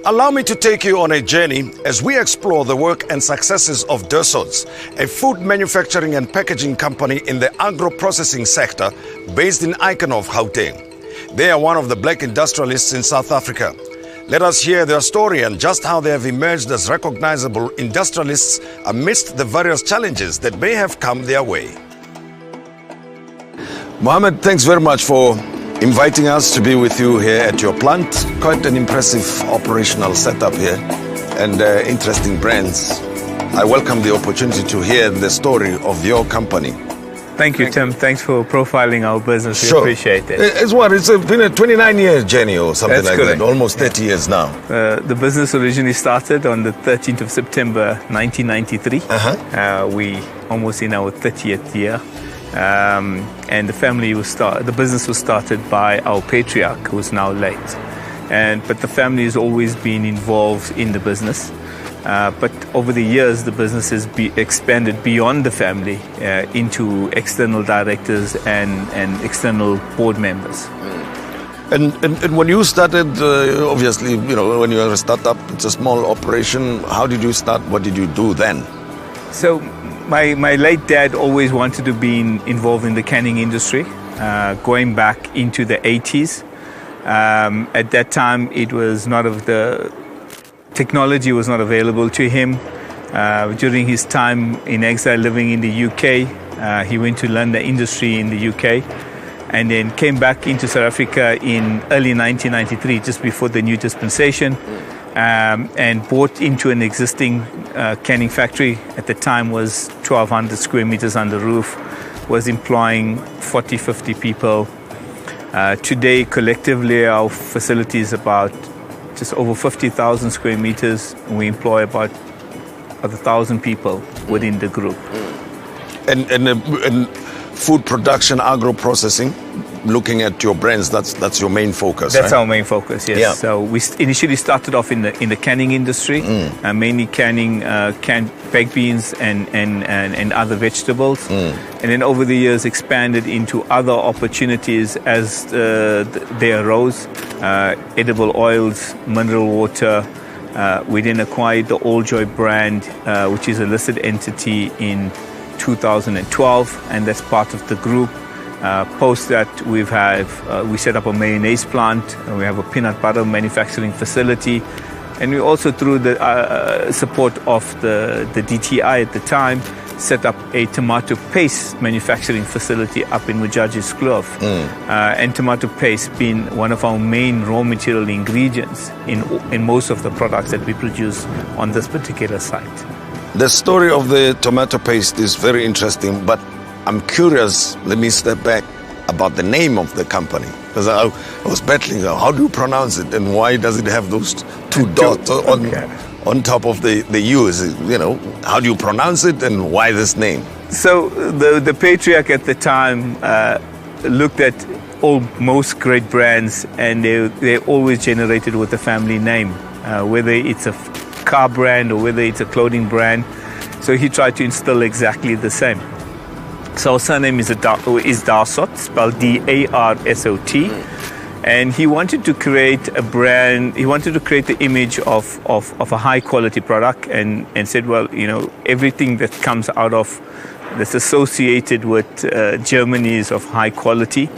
Allow me to take you on a journey as we explore the work and successes of Dursots, a food manufacturing and packaging company in the agro-processing sector based in Eikenhof, Gauteng. They are one of the black industrialists in South Africa. Let us hear their story and just how they have emerged as recognizable industrialists amidst the various challenges that may have come their way. Mohammed, thanks very much for inviting us to be with you here at your plant. Quite an impressive operational setup here and interesting brands. I welcome the opportunity to hear the story of your company. Thank you, Tim. Thanks for profiling our business. We appreciate it. It's been a 29-year journey or something like that, almost 30 years now. The business originally started on the 13th of September 1993. We almost in our 30th year. And the business was started by our patriarch, who is now late. But the family has always been involved in the business. But over the years, the business has expanded beyond the family into external directors and external board members. And when you started, obviously, when you are a startup, it's a small operation. How did you start? What did you do then? So my late dad always wanted to be involved in the canning industry, going back into the 80s. At that time, technology was not available to him. During his time in exile living in the UK, he went to learn the industry in the UK and then came back into South Africa in early 1993, just before the new dispensation, and bought into an existing canning factory. At the time was 1,200 square meters on the roof, was employing 40, 50 people. Today, collectively, our facility is about just over 50,000 square meters. We employ about 1,000 people within the group. And food production, agro-processing, looking at your brands, that's your main focus, That's right? our main focus, yes. Yeah. So we initially started off in the canning industry, mainly canning canned baked beans and other vegetables. And then over the years expanded into other opportunities as they arose, edible oils, mineral water. We then acquired the All Joy brand, which is a listed entity in 2012, and that's part of the group. Post that, we set up a mayonnaise plant, and we have a peanut butter manufacturing facility, and we also, through the support of the DTI at the time, set up a tomato paste manufacturing facility up in Mujajis Kloof. And tomato paste being one of our main raw material ingredients in most of the products that we produce on this particular site. The story of the tomato paste is very interesting, but I'm curious, let me step back, about the name of the company. Because I was battling, how do you pronounce it, and why does it have those two dots on top of the U? How do you pronounce it, and why this name? So the patriarch at the time looked at most great brands, and they're always generated with a family name, whether it's a car brand or whether it's a clothing brand. So he tried to instill exactly the same. So our surname is Dursots, spelled D-A-R-S-O-T. And he wanted to create a brand, he wanted to create the image of a high quality product and said, well, everything that comes out of, that's associated with Germany is of high quality.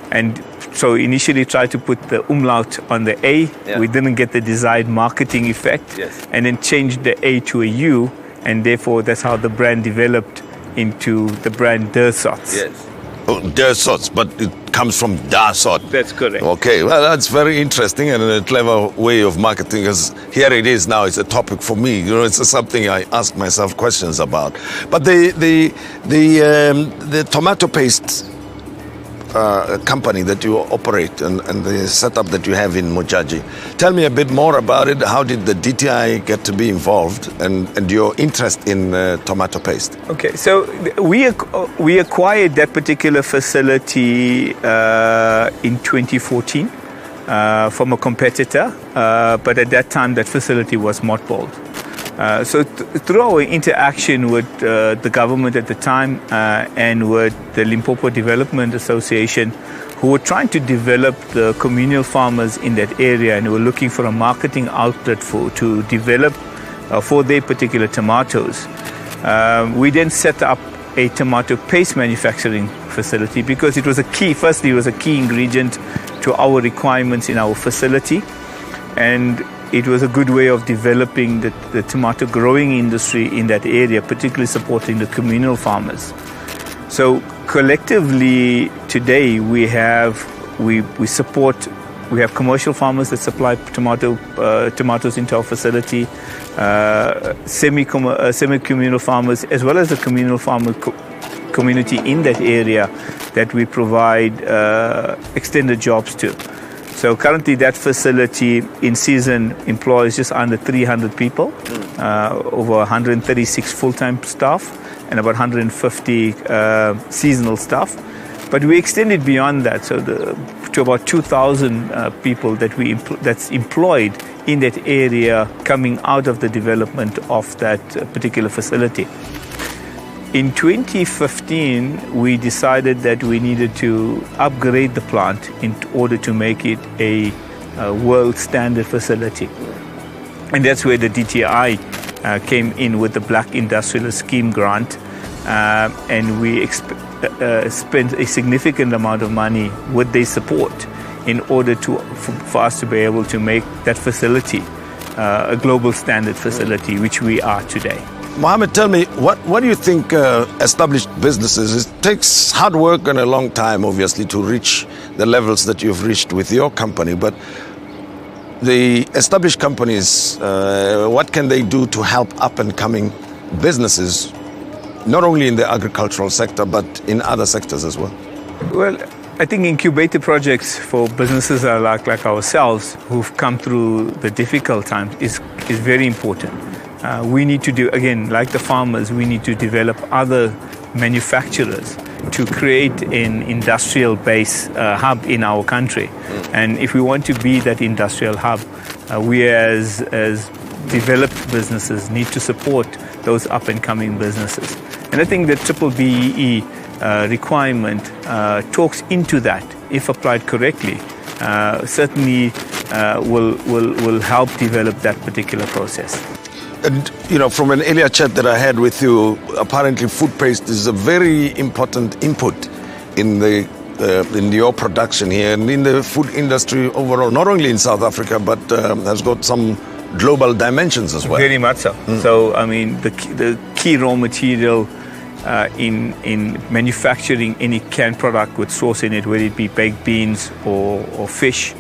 And so initially tried to put the umlaut on the A. Yeah. We didn't get the desired marketing effect. Yes. And then changed the A to a U. And therefore, that's how the brand developed into the brand Dursots. Yes. Oh, Dursots, but it comes from Dursot. That's correct. Okay, well, that's very interesting and a clever way of marketing, because here it is now, it's a topic for me. It's something I ask myself questions about. But the tomato paste company that you operate and the setup that you have in Mujaji. Tell me a bit more about it. How did the DTI get to be involved and your interest in tomato paste? Okay, so we acquired that particular facility in 2014 from a competitor, but at that time that facility was mothballed. So through our interaction with the government at the time and with the Limpopo Development Association, who were trying to develop the communal farmers in that area, and were looking for a marketing outlet to develop for their particular tomatoes. We then set up a tomato paste manufacturing facility because it was a key ingredient to our requirements in our facility, and it was a good way of developing the tomato growing industry in that area, particularly supporting the communal farmers. So collectively today we have commercial farmers that supply tomatoes into our facility, semi-communal farmers, as well as the communal farmer community in that area that we provide extended jobs to. So currently that facility in season employs just under 300 people, over 136 full-time staff and about 150 seasonal staff. But we extended beyond that, so to about 2,000 people that's employed in that area coming out of the development of that particular facility. In 2015, we decided that we needed to upgrade the plant in order to make it a world standard facility. And that's where the DTI came in with the Black Industrialist Scheme grant, and we spent a significant amount of money with their support in order for us to be able to make that facility a global standard facility, which we are today. Mohammed, tell me, what do you think established businesses, it takes hard work and a long time, obviously, to reach the levels that you've reached with your company, but the established companies, what can they do to help up-and-coming businesses, not only in the agricultural sector, but in other sectors as well? Well, I think incubator projects for businesses like ourselves who've come through the difficult times is very important. We need to do, again, like the farmers, we need to develop other manufacturers to create an industrial base hub in our country. And if we want to be that industrial hub, we as developed businesses need to support those up-and-coming businesses. And I think the BBBEE requirement talks into that, if applied correctly, certainly will help develop that particular process. And, you know, from an earlier chat that I had with you, apparently food paste is a very important input in your production here and in the food industry overall, not only in South Africa, but has got some global dimensions as well. Very much so. So, I mean, the key raw material in manufacturing any canned product with sauce in it, whether it be baked beans or fish,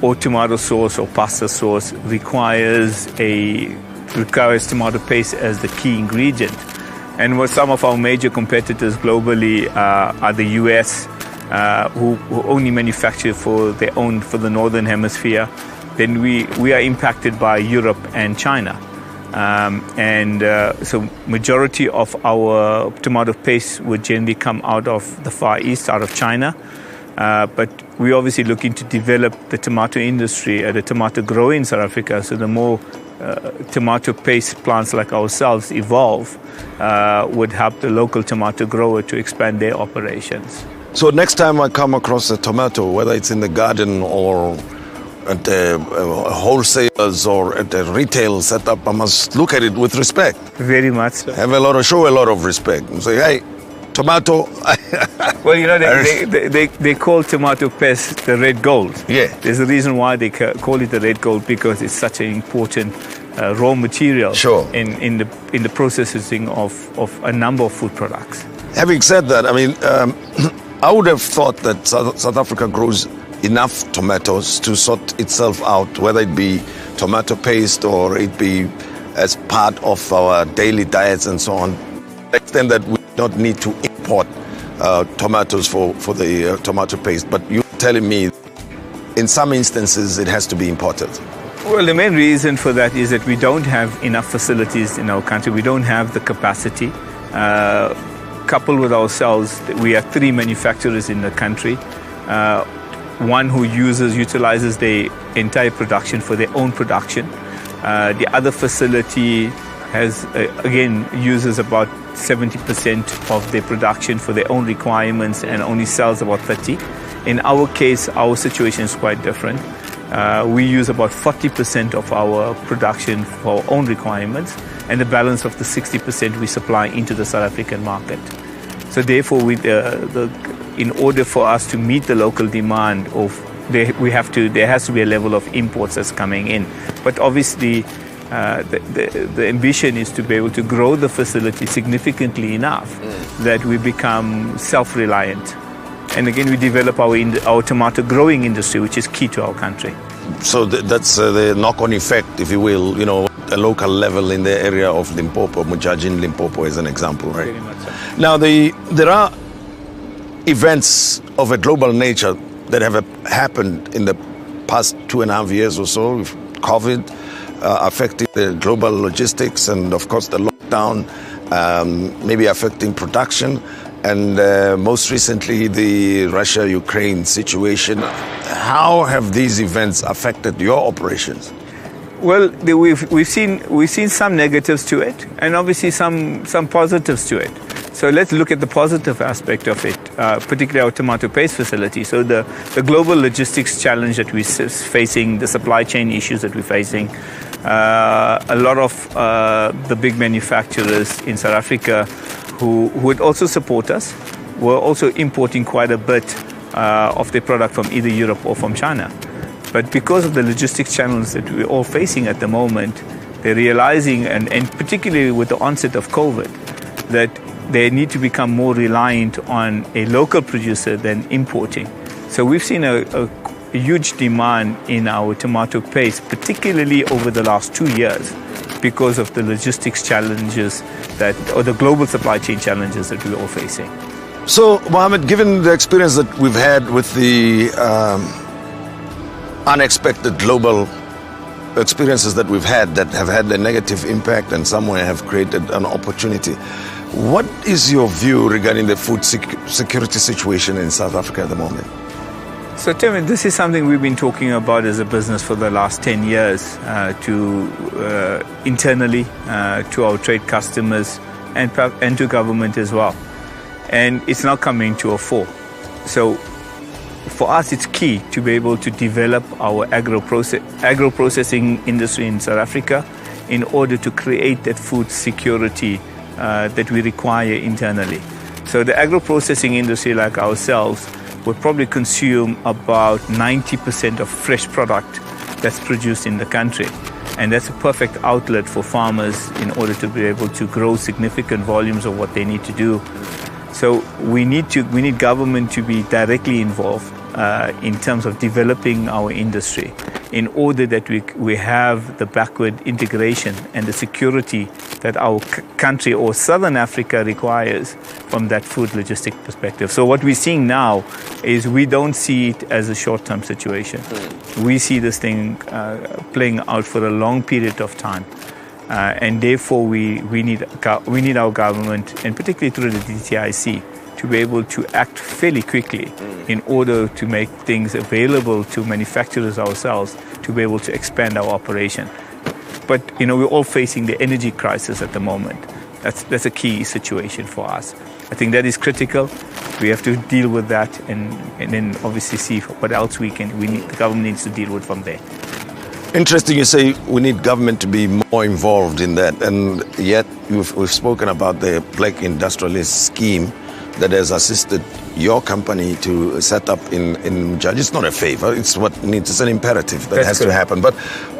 or tomato sauce or pasta sauce, requires tomato paste as the key ingredient. And what some of our major competitors globally are the US, who only manufacture for the Northern Hemisphere. Then we are impacted by Europe and China. So majority of our tomato paste would generally come out of the Far East, out of China. But we're obviously looking to develop the tomato industry, the tomato grower in South Africa. So the more tomato paste plants like ourselves evolve, would help the local tomato grower to expand their operations. So next time I come across a tomato, whether it's in the garden or at the wholesalers or at the retail setup, I must look at it with respect. Very much so. Show a lot of respect and say, hey, tomato. Well, you know, they call tomato paste the red gold. Yeah. There's a reason why they call it the red gold, because it's such an important raw material. Sure. in the processing of a number of food products. Having said that, I mean, I would have thought that South Africa grows enough tomatoes to sort itself out, whether it be tomato paste or it be as part of our daily diets and so on, to the extent that we don't need to import tomatoes for the tomato paste. But you're telling me in some instances it has to be imported. Well, the main reason for that is that we don't have enough facilities in our country. We don't have the capacity. Coupled with ourselves, we are 3 manufacturers in the country. One who utilizes their entire production for their own production. The other facility has, again, uses about 70% of their production for their own requirements and only sells about 30. In our case, our situation is quite different. We use about 40% of our production for our own requirements, and the balance of the 60% we supply into the South African market. So therefore, in order for us to meet the local demand there has to be a level of imports that's coming in. But obviously, the ambition is to be able to grow the facility significantly enough that we become self-reliant. And again, we develop our tomato growing industry, which is key to our country. So that's the knock-on effect, if you will, a local level in the area of Limpopo, Mujajin, Limpopo is an example, right? Very much so. Now, there are events of a global nature that have happened in the past 2.5 years or so, with COVID affecting the global logistics and, of course, the lockdown, maybe affecting production, and most recently the Russia-Ukraine situation. How have these events affected your operations? Well, we've seen some negatives to it, and obviously some positives to it. So let's look at the positive aspect of it, particularly our tomato paste facility. So the global logistics challenge that we're facing, the supply chain issues that we're facing, a lot of the big manufacturers in South Africa who would also support us were also importing quite a bit of their product from either Europe or from China. But because of the logistics challenges that we're all facing at the moment, they're realizing, and particularly with the onset of COVID, that they need to become more reliant on a local producer than importing. So we've seen a huge demand in our tomato paste, particularly over the last 2 years, because of the logistics challenges or the global supply chain challenges that we're all facing. So, Mohammed, given the experience that we've had with the unexpected global experiences that we've had that have had a negative impact and somewhere have created an opportunity, what is your view regarding the food security situation in South Africa at the moment? So, Tim, this is something we've been talking about as a business for the last 10 years, internally, to our trade customers and to government as well. And it's now coming to a fore. So for us, it's key to be able to develop our agro-processing industry in South Africa in order to create that food security that we require internally. So the agro-processing industry, like ourselves, would probably consume about 90% of fresh product that's produced in the country. And that's a perfect outlet for farmers in order to be able to grow significant volumes of what they need to do. So we need government to be directly involved in terms of developing our industry in order that we have the backward integration and the security that our country or Southern Africa requires from that food logistic perspective. So what we're seeing now is we don't see it as a short-term situation. We see this thing playing out for a long period of time. And therefore, we need our government, and particularly through the DTIC, to be able to act fairly quickly in order to make things available to manufacturers ourselves to be able to expand our operation. But we're all facing the energy crisis at the moment. That's a key situation for us. I think that is critical. We have to deal with that, and then obviously see what else the government needs to deal with from there. Interesting, you say we need government to be more involved in that, and yet we've spoken about the Black Industrialist Scheme that has assisted your company to set up in Mujaj. It's not a favor, it's an imperative that has to happen. But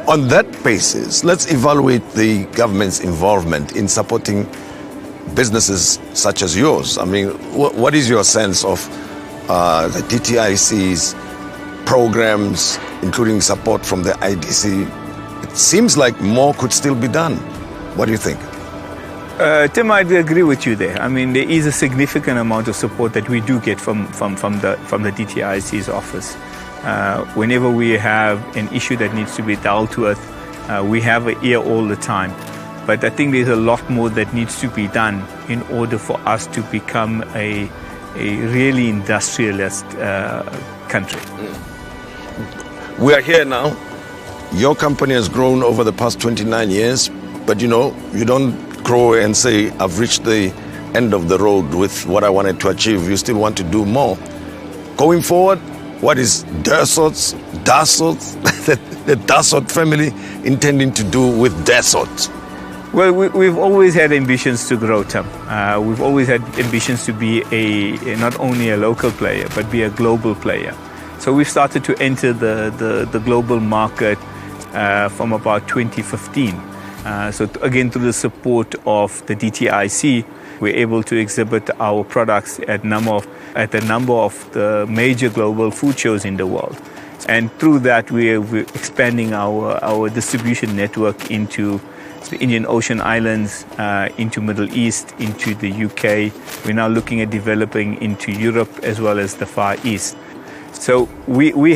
on that basis, let's evaluate the government's involvement in supporting businesses such as yours. I mean, what is your sense of the DTIC's programs, including support from the IDC? It seems like more could still be done. What do you think? Tim, I agree with you there. I mean, there is a significant amount of support that we do get from the DTIC's office. Whenever we have an issue that needs to be dealt with, we have an ear all the time. But I think there's a lot more that needs to be done in order for us to become a really industrialist country. We are here now. Your company has grown over the past 29 years. but you know, you don't grow and say, I've reached the end of the road with what I wanted to achieve. You still want to do more. Going forward, what is Dursots, the Dursot family intending to do with Dursots? Well, we've always had ambitions to grow, Tim. We've always had ambitions to be not only a local player, but be a global player. So we've started to enter the global market from about 2015. So again, through the support of the DTIC, we're able to exhibit our products at a number of the major global food shows in the world. And through that, we're expanding our distribution network into the Indian Ocean Islands, into Middle East, into the UK. We're now looking at developing into Europe as well as the Far East. So we're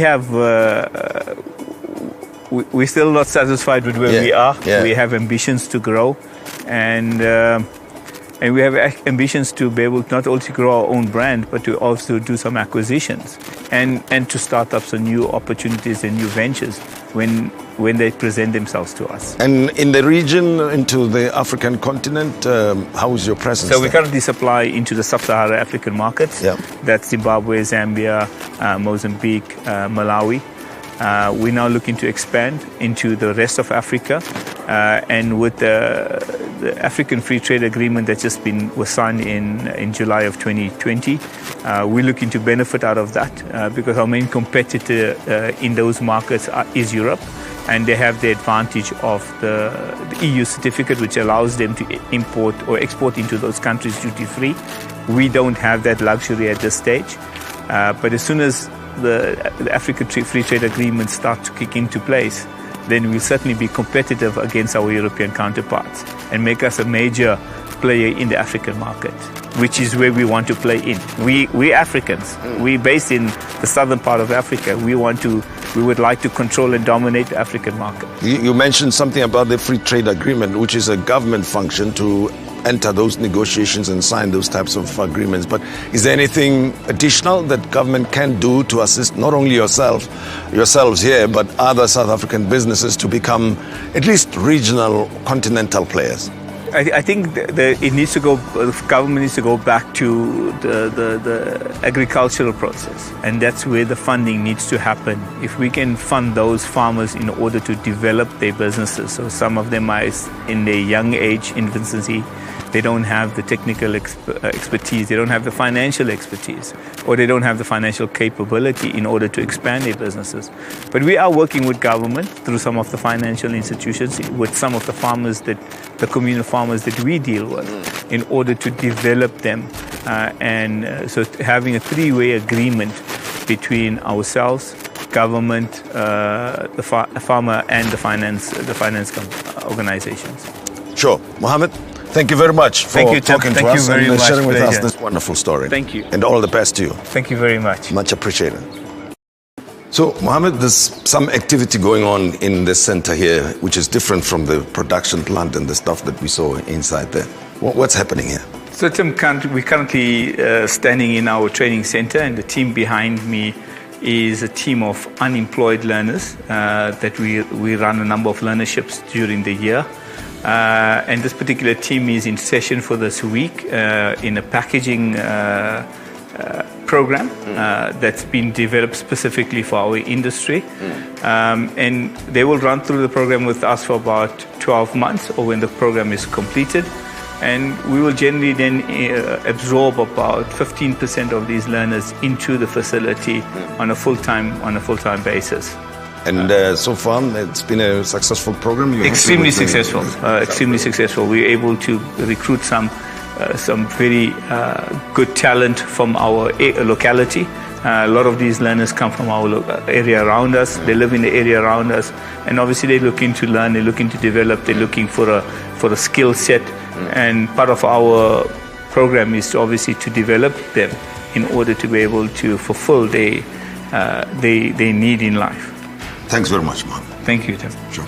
still not satisfied with where we are. Yeah. We have ambitions to grow, and we have ambitions to be able to not only grow our own brand, but to also do some acquisitions and to start up some new opportunities and new ventures when they present themselves to us. And in the region, into the African continent, how is your presence? So we currently supply into the sub-Saharan African markets. Yeah. That's Zimbabwe, Zambia, Mozambique, Malawi. We're now looking to expand into the rest of Africa, and with the African Free Trade Agreement that was signed in July of 2020, we're looking to benefit out of that because our main competitor in those markets is Europe, and they have the advantage of the EU certificate, which allows them to import or export into those countries duty-free. We don't have that luxury at this stage, but as soon as the African Free Trade Agreement start to kick into place, then we'll certainly be competitive against our European counterparts and make us a major player in the African market, which is where we want to play in. We Africans, we're based in the southern part of Africa. We would like to control and dominate the African market. You mentioned something about the Free Trade Agreement, which is a government function to enter those negotiations and sign those types of agreements. But is there anything additional that government can do to assist not only yourselves here, but other South African businesses to become at least regional, continental players? I think the government needs to go back to the agricultural process, and that's where the funding needs to happen. If we can fund those farmers in order to develop their businesses, so some of them are in their young age, infancy, they don't have the technical expertise, they don't have the financial expertise, or they don't have the financial capability in order to expand their businesses. But we are working with government through some of the financial institutions, with some of the farmers the communal farmers that we deal with, in order to develop them, so having a three-way agreement between ourselves, government, the farmer, and the finance organizations. Sure, Mohammed. Thank you very much for talking to us and sharing with us this wonderful story. Thank you. And all the best to you. Thank you very much. Much appreciated. So, Mohammed, there's some activity going on in the center here, which is different from the production plant and the stuff that we saw inside there. What's happening here? So, Tim, we're currently standing in our training center, and the team behind me is a team of unemployed learners that we run a number of learnerships during the year. And this particular team is in session for this week in a packaging program that's been developed specifically for our industry. And they will run through the program with us for about 12 months, or when the program is completed. And we will generally then absorb about 15% of these learners into the facility on a full-time basis. And so far, it's been a successful program. Extremely successful. Extremely successful. We're able to recruit some very good talent from our locality. A lot of these learners come from our area around us. They live in the area around us, and obviously they're looking to learn. They're looking to develop. They're looking for a skill set. And part of our program is obviously to develop them in order to be able to fulfill their need in life. Thanks very much, Mohammed. Thank you, Tim. Sure.